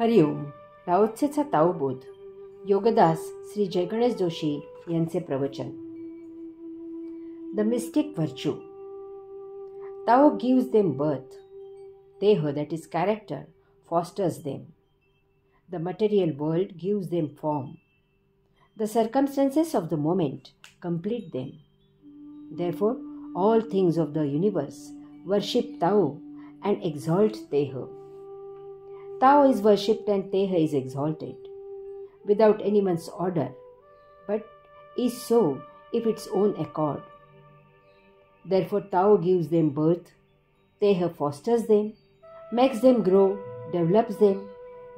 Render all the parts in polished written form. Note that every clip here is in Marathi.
हरिओम. लाओत्सेचा ताओबोध. योगदास श्री जयगणेश जोशी यांचे प्रवचन. The mystic virtue. Tao gives them birth. Teha, that is character, fosters them. The material world gives them form. The circumstances of the moment complete them. Therefore, all things of the universe worship Tao and exalt Teha. Tao is worshipped and Teha is exalted, without anyone's order, but is so of its own accord. Therefore, Tao gives them birth, Teha fosters them, makes them grow, develops them,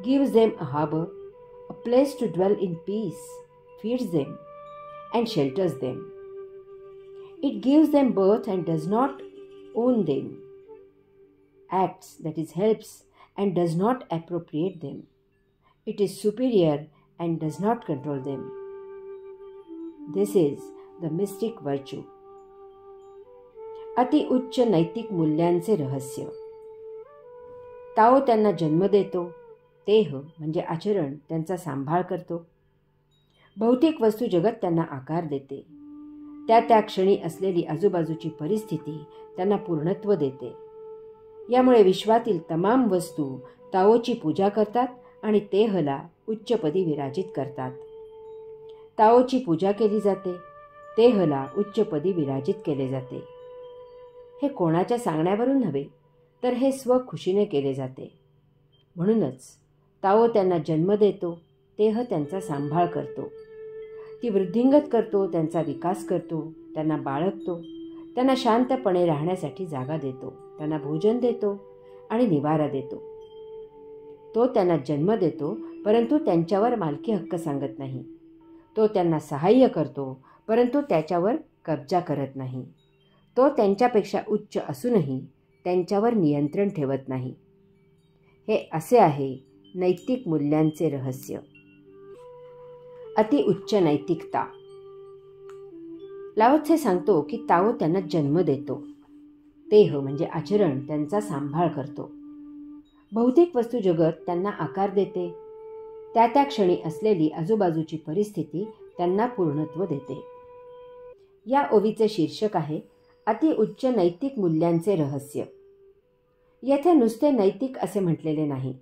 gives them a harbor, a place to dwell in peace, feeds them, and shelters them. It gives them birth and does not own them, acts, that is, helps, and does not appropriate them. It is superior and does not control them. This is the mystic virtue. अति उच्च नैतिक मूल्यांचे रहस्य. ताओ त्यांना जन्म देतो. तेह म्हणजे आचरण त्यांचा सांभाळ करतो. भौतिक वस्तू जगत त्यांना आकार देते. त्या क्षणी असलेली आजूबाजूची परिस्थिती त्यांना पूर्णत्व देते. यामुळे विश्वातील तमाम वस्तू ताओची पूजा करतात आणि तेहला उच्चपदी विराजित करतात. ताओची पूजा केली जाते, तेहला उच्चपदी विराजित केले जाते. हे कोणाच्या सांगण्यावरून नव्हे, तर हे स्वखुशीने केले जाते. म्हणूनच ताओ त्यांना जन्म देतो, तेह त्यांचा सांभाळ करतो. ती वृद्धिंगत करतो, त्यांचा विकास करतो, त्यांना बाळगतो, त्यांना शांतपणे राहण्यासाठी जागा देतो, त्यांना भोजन देतो आणि निवारा देतो. तो त्यांना जन्म देतो, परंतु त्यांच्यावर मालकी हक्क सांगत नाही. तो त्यांना सहाय्य करतो, परंतु त्याच्यावर कब्जा करत नाही. तो त्यांच्यापेक्षा उच्च असूनही त्यांच्यावर नियंत्रण ठेवत नाही. हे असे आहे नैतिक मूल्यांचे रहस्य. अतिउच्च नैतिकता. लाओत्से सांगतो की ताओ त्यांना जन्म देतो. तेह म्हणजे आचरण त्यांचा सांभाळ करतो. भौतिक वस्तू जगत त्यांना आकार देते. त्या क्षणी असलेली आजूबाजूची परिस्थिती त्यांना पूर्णत्व देते. या ओवीचे शीर्षक आहे अतिउच्च नैतिक मूल्यांचे रहस्य. येथे नुसते नैतिक असे म्हटलेले नाही.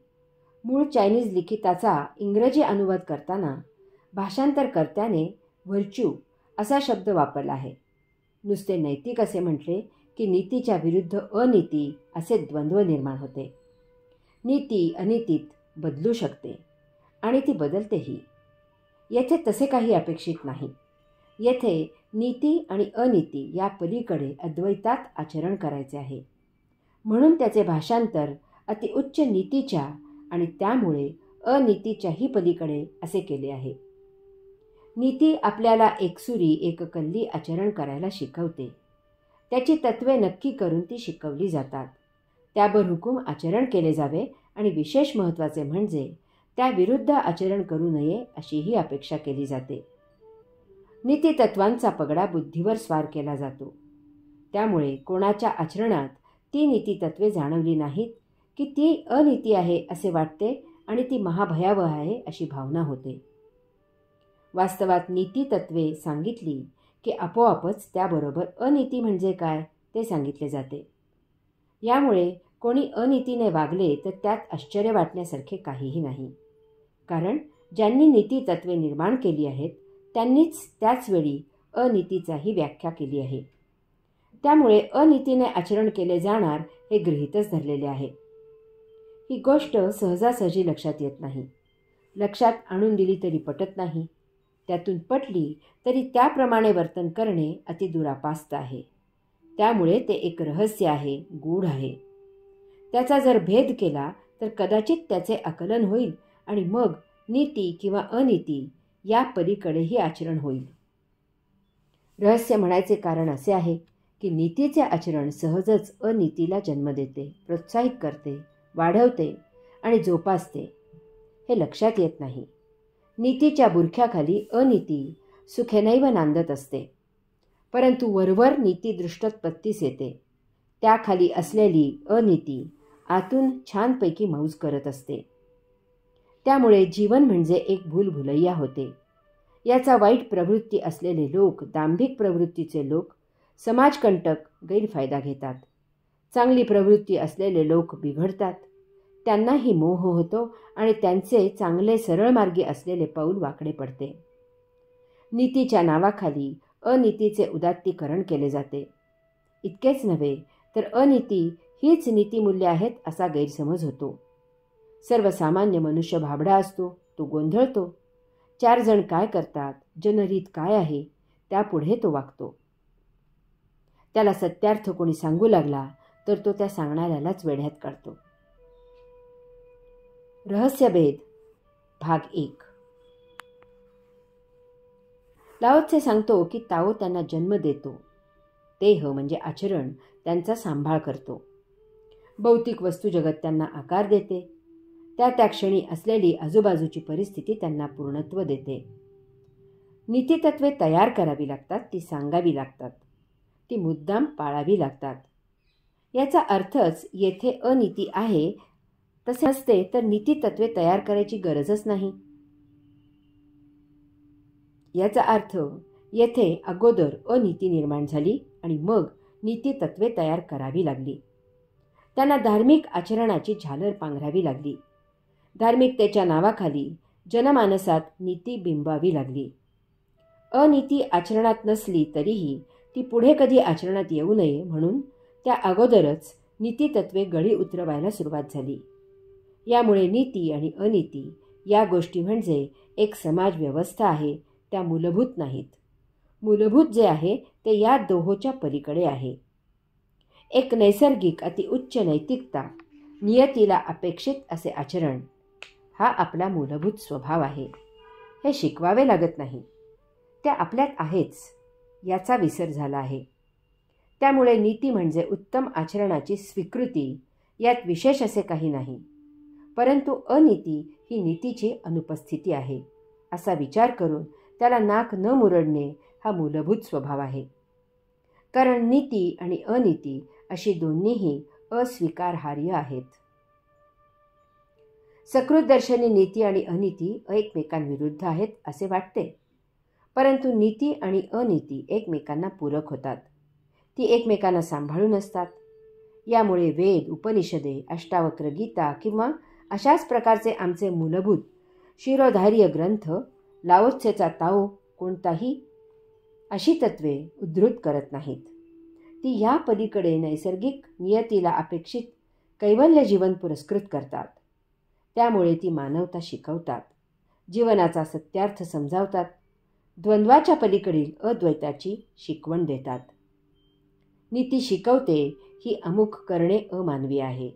मूळ चायनीज लिखिताचा इंग्रजी अनुवाद करताना भाषांतरकर्त्याने व्हर्च्यू असा शब्द वापरला आहे. नुसते नैतिक असे म्हटले की नीतीच्या विरुद्ध अनीती असे द्वंद्व निर्माण होते. नीती अनीतीत बदलू शकते आणि ती बदलतेही. येथे तसे काही अपेक्षित नाही. येथे नीती आणि अनीती या पलीकडे अद्वैतात आचरण करायचे आहे. म्हणून त्याचे भाषांतर अतिउच्च नीतीच्या आणि त्यामुळे अनीतीच्याही पलीकडे असे केले आहे. नीती आपल्याला एकसुरी एककल्ली आचरण करायला शिकवते. त्याची तत्वे नक्की करून ती शिकवली जातात. त्यावर हुकूम आचरण केले जावे आणि विशेष महत्त्वाचे म्हणजे त्याविरुद्ध आचरण करू नये अशीही अपेक्षा केली जाते. नीतितत्वांचा पगडा बुद्धीवर स्वार केला जातो. त्यामुळे कोणाच्या आचरणात ती नीतितत्वे जाणवली नाहीत की ती अनीती आहे असे वाटते आणि ती महाभयावह आहे अशी भावना होते. वास्तवात नीतितत्वे सांगितली की आपोआपच त्याबरोबर अनीती म्हणजे काय ते सांगितले जाते. यामुळे कोणी अनीतीने वागले तर त्यात आश्चर्य वाटण्यासारखे काहीही नाही. कारण ज्यांनी नीतितत्वे निर्माण केली आहेत त्यांनीच त्याचवेळी अनीतीचाही व्याख्या केली आहे. त्यामुळे अनीतीने आचरण केले जाणार हे गृहीतच धरलेले आहे. ही गोष्ट सहजासहजी लक्षात येत नाही. लक्षात आणून दिली तरी पटत नाही. त्यातून पटली तरी त्याप्रमाणे वर्तन करणे अतिदुरापास्त आहे. त्यामुळे ते एक रहस्य आहे, गूढ आहे. त्याचा जर भेद केला तर कदाचित त्याचे आकलन होईल आणि मग नीती किंवा अनीती या पलीकडेही आचरण होईल. रहस्य म्हणायचे कारण असे आहे की नीतीचे आचरण सहजच अनीतीला जन्म देते, प्रोत्साहित करते, वाढवते आणि जोपासते. हे लक्षात येत नाही. नीतीच्या बुरख्याखाली अनीती सुखेनैव नांदत असते, परंतु वरवर नीती दृष्टोत्पत्तीस येते. त्याखाली असलेली अनीती आतून छानपैकी मौज करत असते. त्यामुळे जीवन म्हणजे एक भूलभुलैया होते. याचा वाईट प्रवृत्ती असलेले लोक, दांभिक प्रवृत्तीचे लोक समाजकंटक गैरफायदा घेतात. चांगली प्रवृत्ती असलेले लोक बिघडतात. त्यांनाही मोह होतो आणि त्यांचे चांगले सरळ मार्गी असलेले पाऊल वाकडे पडते. नीतीच्या नावाखाली अनीतीचे उदात्तीकरण केले जाते. इतकेच नव्हे तर अनीती हीच नीतिमूल्ये आहेत असा गैरसमज होतो. सर्वसामान्य मनुष्य भाबडा असतो, तो गोंधळतो. 4 जण काय करतात, जनरीत काय आहे त्यापुढे तो वागतो. त्याला सत्यार्थ कोणी सांगू लागला तर तो त्या सांगणाऱ्यालाच वेढ्यात काढतो. रहस्यभेद भाग 1. लाओ त्से सांगतो की ताओ त्यांना जन्म देतो. देह म्हणजे आचरण त्यांचा सांभाळ करतो. भौतिक वस्तुजगत त्यांना आकार देते. त्या क्षणी असलेली आजूबाजूची परिस्थिती त्यांना पूर्णत्व देते. नीतितत्वे तयार करावी लागतात, ती सांगावी लागतात, ती मुद्दाम पाळावी लागतात. याचा अर्थच येथे अनीती आहे तसे असते तर नीतितत्वे तयार करायची गरजच नाही. याचा अर्थ येथे अगोदर अनीती निर्माण झाली आणि मग नीतितत्वे तयार करावी लागली. त्यांना धार्मिक आचरणाची झालर पांघरावी लागली. धार्मिकतेच्या नावाखाली जनमानसात नीती बिंबावी लागली. अनीती आचरणात नसली तरीही ती पुढे कधी आचरणात येऊ नये म्हणून त्या अगोदरच नीतितत्वे गळी उतरवायला सुरुवात झाली. यामुळे नीती आणि अनीती या गोष्टी म्हणजे एक समाज व्यवस्था आहे, त्या मूलभूत नाहीत. मूलभूत जे आहे ते या दोहोच्या पलीकडे आहे. एक नैसर्गिक अतिउच्च नैतिकता, नियतीला अपेक्षित असे आचरण हा आपला मूलभूत स्वभाव आहे. हे शिकवावे लागत नाही, त्या आपल्यात आहेच, याचा विसर झाला आहे. त्यामुळे नीती म्हणजे उत्तम आचरणाची स्वीकृती, यात विशेष असे काही नाही. परंतु अनीती ही नीतीची अनुपस्थिती आहे असा विचार करून त्याला नाक न मुरडणे हा मूलभूत स्वभाव आहे. कारण नीती आणि अनीती अशी दोन्हीही अस्वीकारार्ह आहेत. सकृतदर्शनी नीती आणि अनीती एकमेकांविरुद्ध आहेत असे वाटते, परंतु नीती आणि अनीती एकमेकांना पूरक होतात. ती एकमेकांना सांभाळून असतात. यामुळे वेद, उपनिषदे, अष्टावक्र गीता किंवा अशाच प्रकारचे आमचे मूलभूत शिरोधार्य ग्रंथ, लाओ त्सेचा ताओ कोणताही अशी तत्वे उद्धृत करत नाहीत. ती या पलीकडे नैसर्गिक नियतीला अपेक्षित कैवल्य जीवन पुरस्कृत करतात. त्यामुळे ती मानवता शिकवतात, जीवनाचा सत्यार्थ समजावतात, द्वंद्वाच्या पलीकडील अद्वैताची शिकवण देतात. नीती शिकवते ही अमुक करणे अमानवी आहे.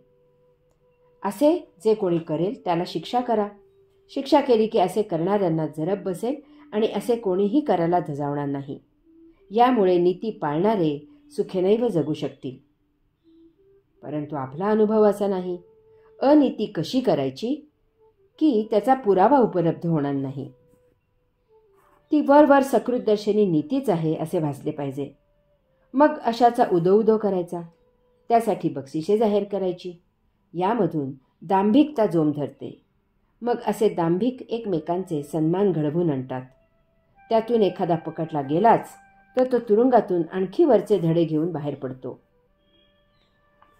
असे जे कोणी करेल त्याला शिक्षा करा. शिक्षा केली की असे करणाऱ्यांना जरब बसेल आणि असे कोणीही करायला धजावणार नाही. यामुळे नीती पाळणारे सुखेनैव जगू शकतील. परंतु आपला अनुभव असा नाही. अनीती कशी करायची की त्याचा पुरावा उपलब्ध होणार नाही. ती वरवर सकृतदर्शनी नीतीच आहे असे भासले पाहिजे. मग अशाचा उदो करायचा, त्यासाठी बक्षिसे जाहीर करायची. यामधून दांभिकता जोम धरते. मग असे दांभिक एकमेकांचे सन्मान घडवून आणतात. त्यातून एखादा पकडला गेलाच तर तो तुरुंगातून आणखी वरचे धडे घेऊन बाहेर पडतो.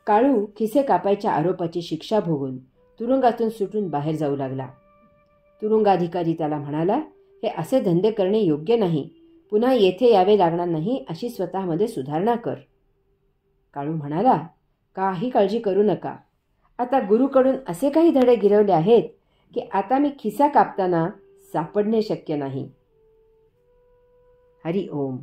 काळू खिसे कापायच्या आरोपाची शिक्षा भोगून तुरुंगातून सुटून बाहेर जाऊ लागला. तुरुंगाधिकारी त्याला म्हणाला, हे असे धंदे करणे योग्य नाही, पुन्हा येथे यावे लागणार नाही अशी स्वतःमध्ये सुधारणा कर. काळू म्हणाला, काही काळजी करू नका. आता गुरुकडून असे काही धडे गिरवले आहेत की आता मी खिसा कापताना सापडणे शक्य नाही. हरि ओम.